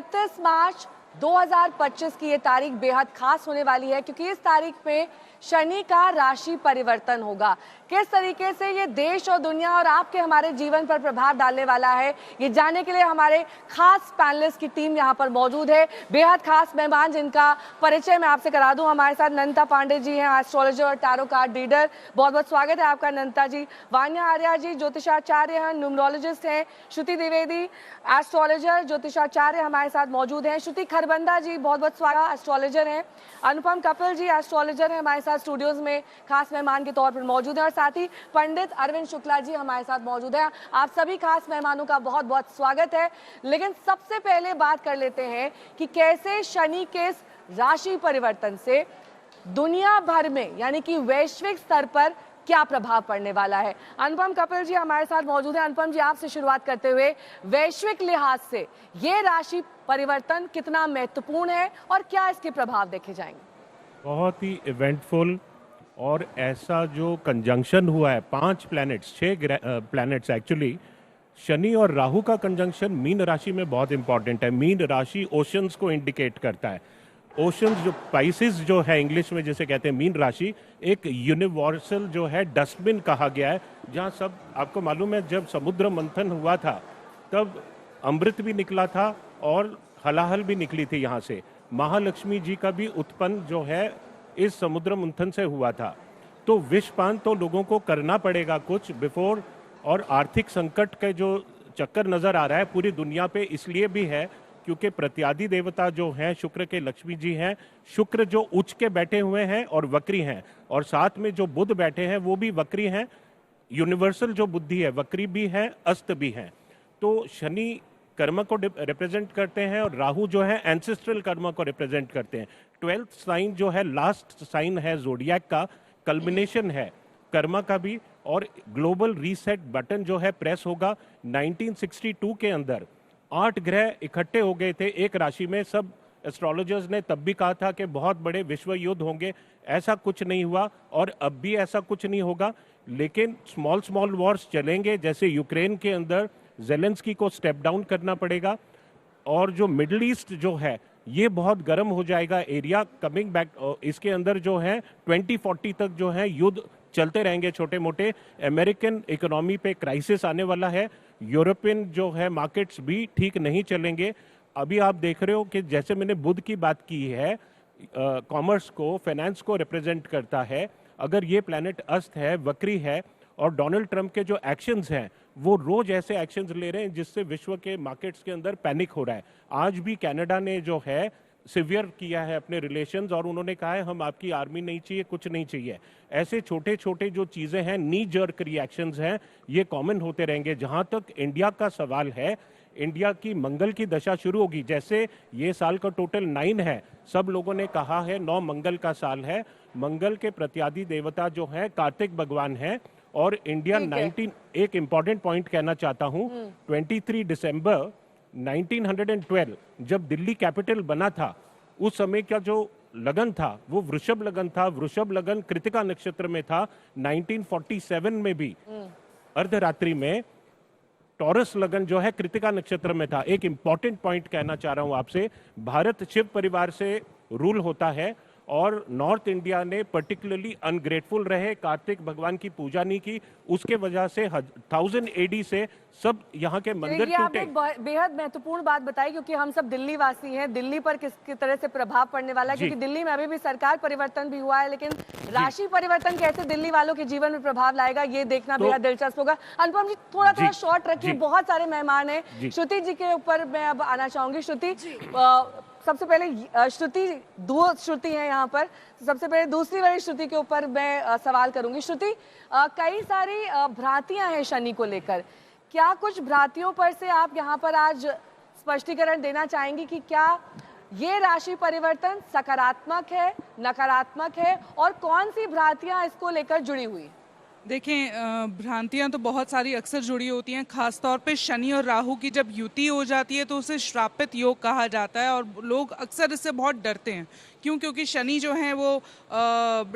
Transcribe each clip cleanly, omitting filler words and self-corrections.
29 मार्च 2025 की ये तारीख बेहद खास होने वाली है क्योंकि इस तारीख पे शनि का राशि परिवर्तन होगा। किस तरीके से ये देश और दुनिया और आपके हमारे जीवन पर प्रभाव डालने वाला है, ये जानने के लिए हमारे खास पैनलिस्ट की टीम यहाँ पर मौजूद है। बेहद खास मेहमान जिनका परिचय मैं आपसे करा दूं, हमारे साथ नंदिता पांडे जी हैं, एस्ट्रोलॉजर और टैरो कार्ड रीडर। बहुत बहुत स्वागत है आपका नंदिता जी। वान्या आर्या जी ज्योतिषाचार्य हैं, न्यूमरोलॉजिस्ट हैं। श्रुति द्विवेदी एस्ट्रोलॉजर ज्योतिषाचार्य हमारे साथ मौजूद हैं। श्रुति खरबंदा जी बहुत बहुत स्वागत, एस्ट्रोलॉजर हैं। अनुपम कपिल जी एस्ट्रोलॉजर हैं, हमारे साथ स्टूडियोज में खास मेहमान के तौर पर मौजूद हैं। और साथ ही पंडित अरविंद शुक्ला जी हमारे साथ मौजूद हैं। आप सभी खास मेहमानों का बहुत बहुत स्वागत है। लेकिन सबसे पहले बात कर लेते हैं कि कैसे शनि के इस राशि परिवर्तन से दुनिया भर में यानी कि वैश्विक स्तर पर क्या प्रभाव पड़ने वाला है। अनुपम कपिल जी हमारे साथ मौजूद हैं। अनुपम जी, आपसे शुरुआत करते हुए वैश्विक लिहाज से ये राशि परिवर्तन कितना महत्वपूर्ण है और क्या इसके प्रभाव देखे जाएंगे? बहुत ही इवेंटफुल और ऐसा जो कंजंक्शन हुआ है 5 प्लैनेट्स 6 प्लैनेट्स एक्चुअली, शनि और राहु का कंजंक्शन मीन राशि में बहुत इंपॉर्टेंट है। मीन राशि ओशंस को इंडिकेट करता है। ओशंस जो स्पाइसेस जो है इंग्लिश में जिसे कहते हैं मीन राशि, एक यूनिवर्सल जो है डस्टबिन कहा गया है, जहाँ सब आपको मालूम है जब समुद्र मंथन हुआ था तब अमृत भी निकला था और हलाहल भी निकली थी। यहाँ से महालक्ष्मी जी का भी उत्पन्न जो है इस समुद्र मंथन से हुआ था। तो विषपान तो लोगों को करना पड़ेगा कुछ बिफोर, और आर्थिक संकट के जो चक्कर नजर आ रहा है पूरी दुनिया पे इसलिए भी है क्योंकि प्रत्यादि देवता जो हैं शुक्र के लक्ष्मी जी हैं। शुक्र जो उच्च के बैठे हुए हैं और वक्री हैं, और साथ में जो बुध बैठे हैं वो भी वक्री हैं। यूनिवर्सल जो बुद्धि है वक्री भी है, अस्त भी है। तो शनि कर्म को रिप्रेजेंट करते हैं और राहु जो है एंसेस्ट्रल कर्म को रिप्रेजेंट करते हैं। 12th साइन जो है लास्ट साइन है जोडियक का, कल्मिनेशन है कर्म का भी। और ग्लोबल रीसेट बटन जो है प्रेस होगा। 1962 के अंदर 8 ग्रह इकट्ठे हो गए थे एक राशि में। सब एस्ट्रोलॉजर्स ने तब भी कहा था कि बहुत बड़े विश्व युद्ध होंगे, ऐसा कुछ नहीं हुआ और अब भी ऐसा कुछ नहीं होगा। लेकिन स्मॉल स्मॉल वॉर्स चलेंगे, जैसे यूक्रेन के अंदर ज़ेलेंस्की को स्टेप डाउन करना पड़ेगा। और जो मिडिल ईस्ट जो है ये बहुत गर्म हो जाएगा एरिया कमिंग बैक। इसके अंदर जो है 2040 तक जो है युद्ध चलते रहेंगे छोटे मोटे। अमेरिकन इकोनॉमी पे क्राइसिस आने वाला है। यूरोपियन जो है मार्केट्स भी ठीक नहीं चलेंगे। अभी आप देख रहे हो कि जैसे मैंने बुध की बात की है, कॉमर्स को फाइनेंस को रिप्रेजेंट करता है। अगर ये प्लैनेट अस्त है, वक्री है, और डोनाल्ड ट्रंप के जो एक्शंस हैं वो रोज ऐसे एक्शंस ले रहे हैं जिससे विश्व के मार्केट्स के अंदर पैनिक हो रहा है। आज भी कनाडा ने जो है सिवियर किया है अपने रिलेशंस और उन्होंने कहा है हम आपकी आर्मी नहीं चाहिए, कुछ नहीं चाहिए। ऐसे छोटे छोटे जो चीज़ें हैं, नी जर्क रिएक्शंस हैं, ये कॉमन होते रहेंगे। जहाँ तक इंडिया का सवाल है, इंडिया की मंगल की दशा शुरू होगी। जैसे ये साल का टोटल 9 है, सब लोगों ने कहा है 9 मंगल का साल है। मंगल के प्रत्यादि देवता जो है कार्तिक भगवान है। और इंडिया 19 एक इंपॉर्टेंट पॉइंट कहना चाहता हूँ, 23 दिसंबर 1912 जब दिल्ली कैपिटल बना था उस समय का जो लगन था वो वृषभ लगन था। वृषभ लगन कृतिका नक्षत्र में था। 1947 में भी अर्धरात्रि में टॉरस लगन जो है कृतिका नक्षत्र में था। एक इंपॉर्टेंट पॉइंट कहना चाह रहा हूं आपसे, भारत शिव परिवार से रूल होता है और नॉर्थ इंडिया ने पर्टिकुलरली अनग्रेटफुल रहे, कार्तिक भगवान की पूजा नहीं की, उसके वजह से 1000 AD से सब यहाँ के मंदिर टूटे। बेहद महत्वपूर्ण बात बताई क्योंकि हम सब दिल्ली वासी हैं। दिल्ली पर किस तरह से प्रभाव पड़ने वाला है, क्योंकि दिल्ली में अभी भी सरकार परिवर्तन भी हुआ है, लेकिन राशि परिवर्तन कैसे दिल्ली वालों के जीवन में प्रभाव लाएगा ये देखना बेहद दिलचस्प होगा। अनुपम जी थोड़ा शॉर्ट रखिए, बहुत सारे मेहमान हैं। श्रुति जी के ऊपर मैं अब आना चाहूंगी। श्रुति, सबसे पहले श्रुति, 2 श्रुति हैं यहाँ पर, सबसे पहले दूसरी वाली श्रुति के ऊपर मैं सवाल करूंगी। श्रुति, कई सारी भ्रांतियां हैं शनि को लेकर, क्या कुछ भ्रांतियों पर से आप यहाँ पर आज स्पष्टीकरण देना चाहेंगी कि क्या ये राशि परिवर्तन सकारात्मक है, नकारात्मक है, और कौन सी भ्रांतियां इसको लेकर जुड़ी हुई? देखें, भ्रांतियां तो बहुत सारी अक्सर जुड़ी होती हैं। खासतौर पे शनि और राहु की जब युति हो जाती है तो उसे श्रापित योग कहा जाता है और लोग अक्सर इससे बहुत डरते हैं। क्यों? क्योंकि शनि जो है वो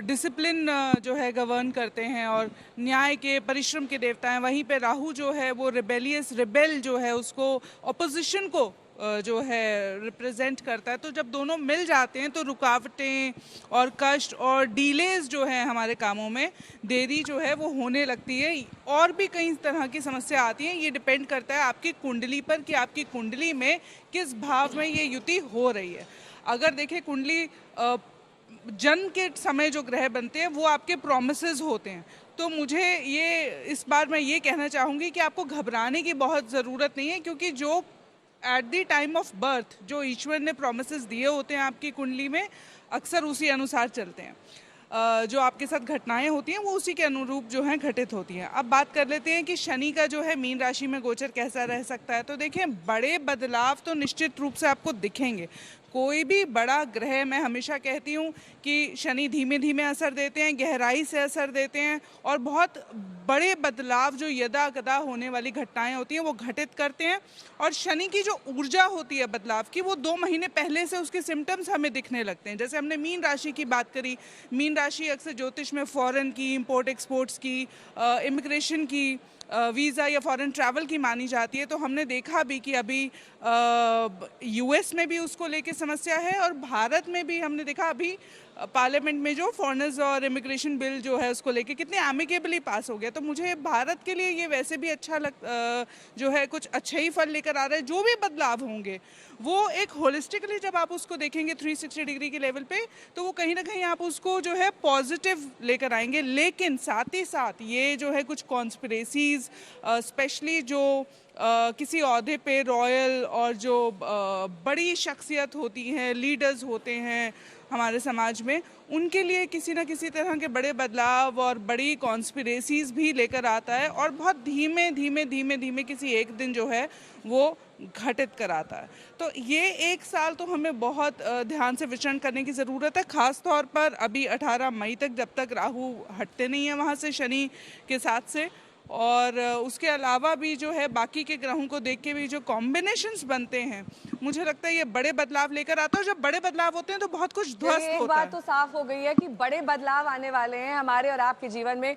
डिसिप्लिन जो है गवर्न करते हैं और न्याय के, परिश्रम के देवता हैं। वहीं पे राहु जो है वो रिबेलियस, रिबेल जो है, उसको, ऑपोजिशन को जो है रिप्रेजेंट करता है। तो जब दोनों मिल जाते हैं तो रुकावटें और कष्ट और डिलेज जो है हमारे कामों में, देरी जो है वो होने लगती है। और भी कई तरह की समस्या आती हैं। ये डिपेंड करता है आपकी कुंडली पर कि आपकी कुंडली में किस भाव में ये युति हो रही है। अगर देखें कुंडली जन्म के समय जो ग्रह बनते हैं वो आपके प्रोमिसेस होते हैं। तो मुझे ये इस बार मैं ये कहना चाहूँगी कि आपको घबराने की बहुत ज़रूरत नहीं है, क्योंकि जो at the time of birth जो ईश्वर ने प्रोमिसेस दिए होते हैं आपकी कुंडली में, अक्सर उसी अनुसार चलते हैं। जो आपके साथ घटनाएं होती हैं वो उसी के अनुरूप जो हैं घटित होती हैं। अब बात कर लेते हैं कि शनि का जो है मीन राशि में गोचर कैसा रह सकता है। तो देखिए, बड़े बदलाव तो निश्चित रूप से आपको दिखेंगे। कोई भी बड़ा ग्रह, मैं हमेशा कहती हूँ कि शनि धीमे धीमे असर देते हैं, गहराई से असर देते हैं, और बहुत बड़े बदलाव जो यदा कदा होने वाली घटनाएं होती हैं वो घटित करते हैं। और शनि की जो ऊर्जा होती है बदलाव की, वो 2 महीने पहले से उसके सिम्टम्स हमें दिखने लगते हैं। जैसे हमने मीन राशि की बात करी, मीन राशि अक्सर ज्योतिष में फॉरेन की, इंपोर्ट एक्सपोर्ट्स की, इमिग्रेशन की, वीज़ा या फॉरेन ट्रैवल की मानी जाती है। तो हमने देखा भी कि अभी यूएस में भी उसको लेके समस्या है, और भारत में भी हमने देखा अभी पार्लियामेंट में जो फॉरेनर्स और इमिग्रेशन बिल जो है उसको लेके कितने एमिकेबली पास हो गया। तो मुझे भारत के लिए ये वैसे भी अच्छा जो है कुछ अच्छा ही फल लेकर आ रहा है। जो भी बदलाव होंगे वो एक होलिस्टिकली जब आप उसको देखेंगे 360 डिग्री के लेवल पे, तो वो कहीं ना कहीं आप उसको जो है पॉजिटिव लेकर आएंगे। लेकिन साथ ही साथ ये जो है कुछ कॉन्स्पिरेसीज, स्पेशली जो किसी ओहदे पे रॉयल और जो बड़ी शख्सियत होती हैं, लीडर्स होते हैं हमारे समाज में, उनके लिए किसी न किसी तरह के बड़े बदलाव और बड़ी कॉन्स्पिरेसीज भी लेकर आता है, और बहुत धीमे धीमे धीमे धीमे किसी एक दिन जो है वो घटित कराता है। तो ये 1 साल तो हमें बहुत ध्यान से विचरण करने की ज़रूरत है, ख़ास तौर पर अभी 18 मई तक, जब तक राहु हटते नहीं है वहाँ से शनि के साथ से। और उसके अलावा भी जो है बाकी के ग्रहों को देख के भी जो कॉम्बिनेशंस बनते हैं, मुझे लगता है ये बड़े बदलाव लेकर आता है। और जब बड़े बदलाव होते हैं तो बहुत कुछ ध्वस्त एक होता है। बात तो साफ हो गई है कि बड़े बदलाव आने वाले हैं हमारे और आपके जीवन में।